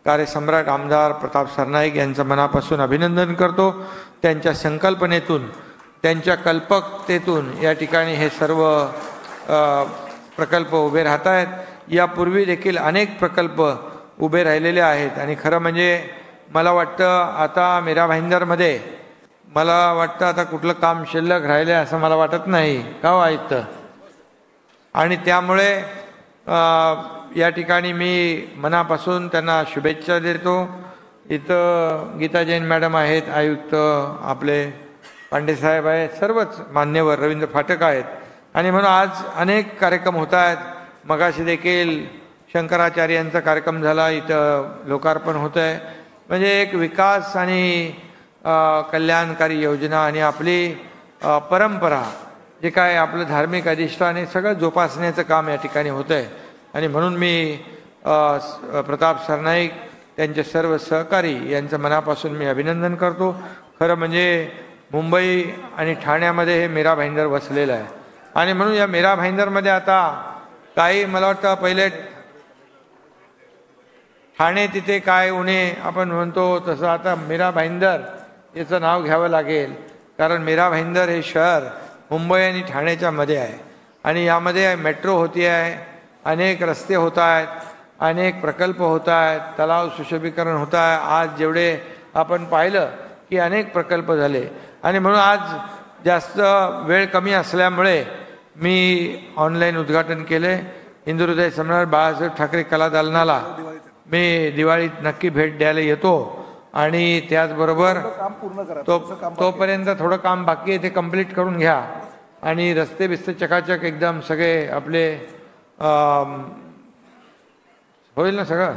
कार्यसम्राट आमदार प्रताप सरनाईक यांचं मनापासून अभिनंदन करतो। त्यांच्या संकल्पनेतून, त्यांच्या कल्पकतेतून या ठिकाणी हे सर्व प्रकल्प उभे राहत आहेत। यापूर्वी देखील अनेक प्रकल्प उभे राहिलेले आहेत आणि खरं म्हणजे मला वाटतं आता मीरा भाईंदरमध्ये मला वाटतं आता कुठलं काम शिल्लक राहिले असं मला वाटत नाही का हो आयुक्त। आणि त्यामुळे या ठिकाणी मी मनापासून त्यांना शुभेच्छा देतो। इथं गीता जैन मॅडम आहेत, आयुक्त आपले पांडे साहेब आहेत, सर्वच मान्यवर, रवींद्र फाटक आहेत आणि म्हणून आज अनेक कार्यक्रम होत आहेत। मगाशी देखील शंकराचार्य यांचा कार्यक्रम झाला, इथं लोकार्पण होत आहे। म्हणजे एक विकास आणि कल्याणकारी योजना आणि आपली परंपरा जे काय आपलं धार्मिक अधिष्ठान हे सगळं जोपासण्याचं काम या ठिकाणी होतं आहे आणि म्हणून मी प्रताप सरनाईक त्यांचे सर्व सहकारी यांचं मनापासून मी अभिनंदन करतो। खरं म्हणजे मुंबई आणि ठाण्यामध्ये हे मीरा भाईंदर वसलेलं आहे आणि म्हणून या मीरा भाईंदरमध्ये आता काही मला वाटतं पहिले ठाणे तिथे काय उणे आपण म्हणतो तसं आता मीरा भाईंदर याचं नाव घ्यावं लागेल, कारण मीरा भाईंदर हे शहर मुंबई आणि ठाण्याच्या मध्ये आहे आणि यामध्ये मेट्रो होती आहे, अनेक रस्ते होत आहेत, अनेक प्रकल्प होत आहेत, तलाव सुशोभीकरण होत आहे। आज जेवढे आपण पाहिलं की अनेक प्रकल्प झाले आणि म्हणून आज जास्त वेळ कमी असल्यामुळे मी ऑनलाईन उद्घाटन केले। हिंदुहृदय सम्राट बाळासाहेब ठाकरे कला दालनाला मी दिवाळीत नक्की भेट द्यायला येतो आणि त्याचबरोबर तोपर्यंत थोडं काम बाकी आहे ते कंप्लीट करून घ्या आणि रस्ते बिस्ते चकाचक एकदम सगळे आपले होईल ना सगळं।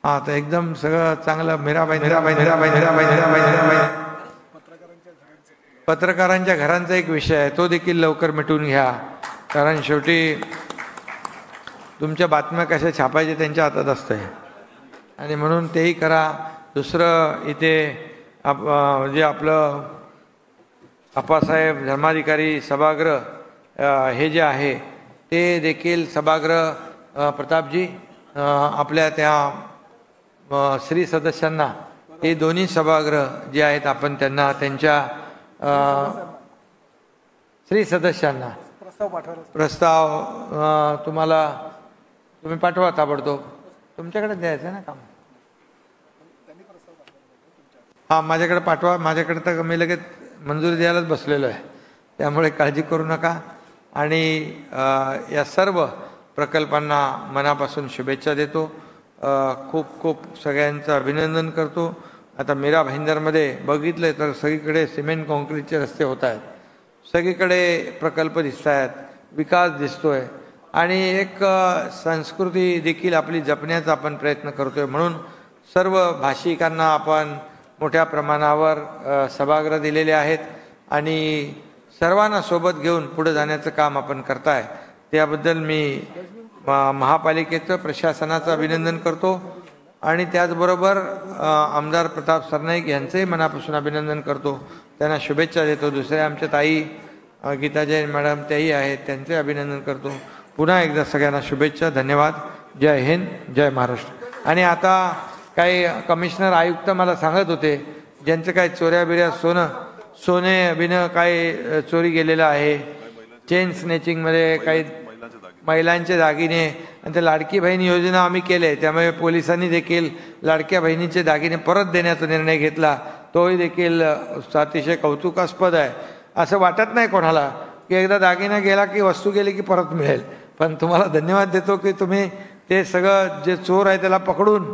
हां, तर एकदम सगळं चांगलं मीराबाई पत्रकारांच्या घरांचा एक विषय आहे, तो देखील लवकर मिटवून घ्या, कारण शेवटी तुमच्या बातम्या कशा छापायच्या त्यांच्या हातात असते आणि म्हणून तेही करा। दुसरं इथे जे आपलं अप्पासाहेब धर्माधिकारी सभागृह हे जे आहे ते देखील सभागृह प्रतापजी आपल्या त्या श्री सदस्यांना हे दोन्ही सभागृह जे आहेत आपण त्यांना त्यांच्या श्री सदस्यांना प्रस्ताव तुम्ही पाठवा ताबडतोब, तुमच्याकडे द्यायचं ना काम। हां, माझ्याकडे पाठवा, माझ्याकडे तर मी लगेच मंजुरी द्यायलाच बसलेलो आहे, त्यामुळे काळजी करू नका आणि या सर्व प्रकल्पांना मनापासून शुभेच्छा देतो। खूप खूप सगळ्यांचं अभिनंदन करतो। आता मीरा भाईंदरमध्ये बघितलं तर सगळीकडे सिमेंट कॉन्क्रीटचे रस्ते होत आहेत, सगळीकडे प्रकल्प दिसत आहेत, विकास दिसतोय आणि एक संस्कृती देखील आपली जपण्याचा आपण प्रयत्न करतोय। म्हणून सर्व भाषिकांना आपण मोठ्या प्रमाणावर सभागृह दिलेले आहेत आणि सर्वांना सोबत घेऊन पुढे जाण्याचं काम आपण करताय, त्याबद्दल मी महापालिकेचं प्रशासनाचं अभिनंदन करतो आणि त्याचबरोबर आमदार प्रताप सरनाईक यांचंही मनापासून अभिनंदन करतो, त्यांना शुभेच्छा देतो। दुसऱ्या आमच्या ताई गीता जैन मॅडम त्याही आहेत, त्यांचे अभिनंदन करतो। पुन्हा एकदा सगळ्यांना शुभेच्छा, धन्यवाद, जय हिंद, जय महाराष्ट्र। आणि आता काही कमिशनर आयुक्त मला सांगत होते ज्यांचं काही चोऱ्या बिऱ्या सोने बिनं काही चोरी गेलेलं आहे, चेन स्नेचिंगमध्ये काही महिलांचे दागिने आणि ते लाडकी बहीण योजना आम्ही केले, त्यामुळे पोलिसांनी देखील लाडक्या बहिणीचे दागिने परत देण्याचा निर्णय घेतला, तोही देखील अतिशय कौतुकास्पद आहे। असं वाटत नाही कोणाला की एकदा दागिना गेला की वस्तू गेली की परत मिळेल, पण तुम्हाला धन्यवाद देतो की तुम्ही ते सगळं जे चोर आहे त्याला पकडून,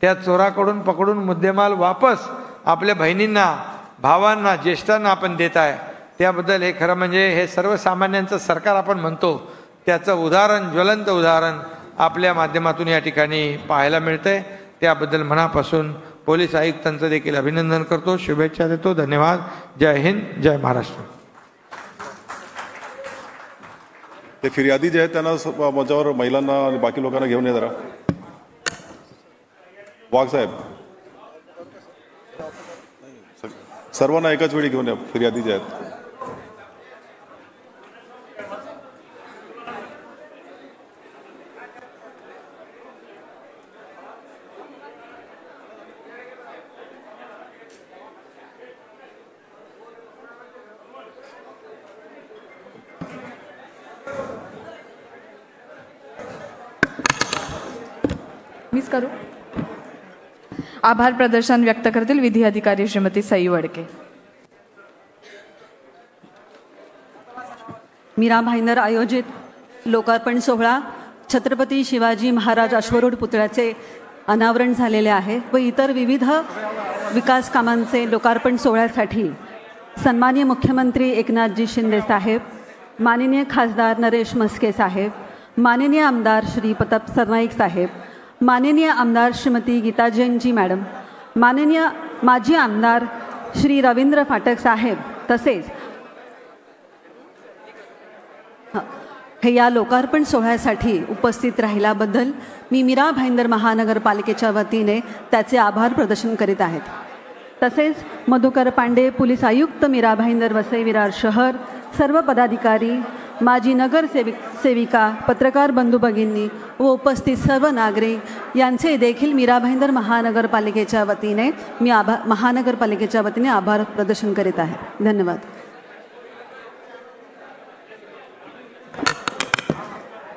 त्या चोराकडून पकडून मुद्देमाल वापस आपल्या बहिणींना, भावांना, ज्येष्ठांना आपण देत आहे, त्याबद्दल हे खरं म्हणजे हे सर्वसामान्यांचं सरकार आपण म्हणतो त्याचं उदाहरण, ज्वलंत उदाहरण आपल्या माध्यमातून या ठिकाणी पाहायला मिळतंय। त्याबद्दल मनापासून पोलीस आयुक्तांचं देखील अभिनंदन करतो, शुभेच्छा देतो, धन्यवाद, जय हिंद, जय महाराष्ट्र। ते फिर्यादी जे आहेत त्यांना माझ्यावर महिलांना आणि बाकी लोकांना घेऊन ये जरा। वाघ साहेब सर्वांना एकाच वेळी घेऊन या, फिर्यादी जे आहेत। मीच करू. आभार प्रदर्शन व्यक्त करतील विधी अधिकारी श्रीमती सई वडके. मीरा भाईंदर आयोजित लोकार्पण सोहळा छत्रपती शिवाजी महाराज अश्वरूढ पुतळ्याचे अनावरण झालेले आहे व इतर विविध विकास कामांचे लोकार्पण सोहळ्यासाठी सन्माननीय मुख्यमंत्री एकनाथजी शिंदे साहेब, माननीय खासदार नरेश म्हस्के साहेब, माननीय आमदार श्री प्रताप सरनाईक साहेब, माननीय आमदार श्रीमती गीता जैनजी मॅडम, माननीय माजी आमदार श्री रवींद्र फाटक साहेब तसेच हे या लोकार्पण सोहळ्यासाठी उपस्थित राहिल्याबद्दल मी मीरा भाईंदर महानगरपालिकेच्या वतीने त्याचे आभार प्रदर्शन करीत आहेत. तसेच मधुकर पांडे, पोलीस आयुक्त मीरा भाईंदर वसई विरार शहर, सर्व पदाधिकारी, माजी सेविका, पत्रकार बंधू भगिनी व उपस्थित सर्व नागरिक यांचे देखील मीरा भाईंदर महानगरपालिकेच्या वतीने आभार प्रदर्शन करीत आहे. धन्यवाद.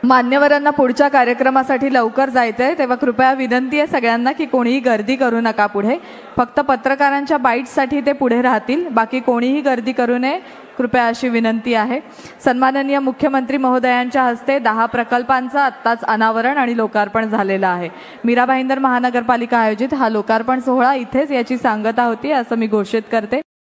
मान्यवरांना पुढच्या कार्यक्रमासाठी लवकर जायचंय, तेव्हा कृपया विनंती आहे सगळ्यांना की कोणीही गर्दी करू नका पुढे. फक्त पत्रकारांच्या बाईटसाठी ते पुढे राहतील, बाकी कोणीही गर्दी करू नये, कृपया अशी विनंती आहे. सन्माननीय मुख्यमंत्री महोदयांच्या हस्ते 10 प्रकल्पांचं आत्ताच अनावरण आणि लोकार्पण झालेलं आहे. मीरा भाईंदर महानगरपालिका आयोजित हा लोकार्पण सोहळा इथेच याची सांगता होती असं मी घोषित करते.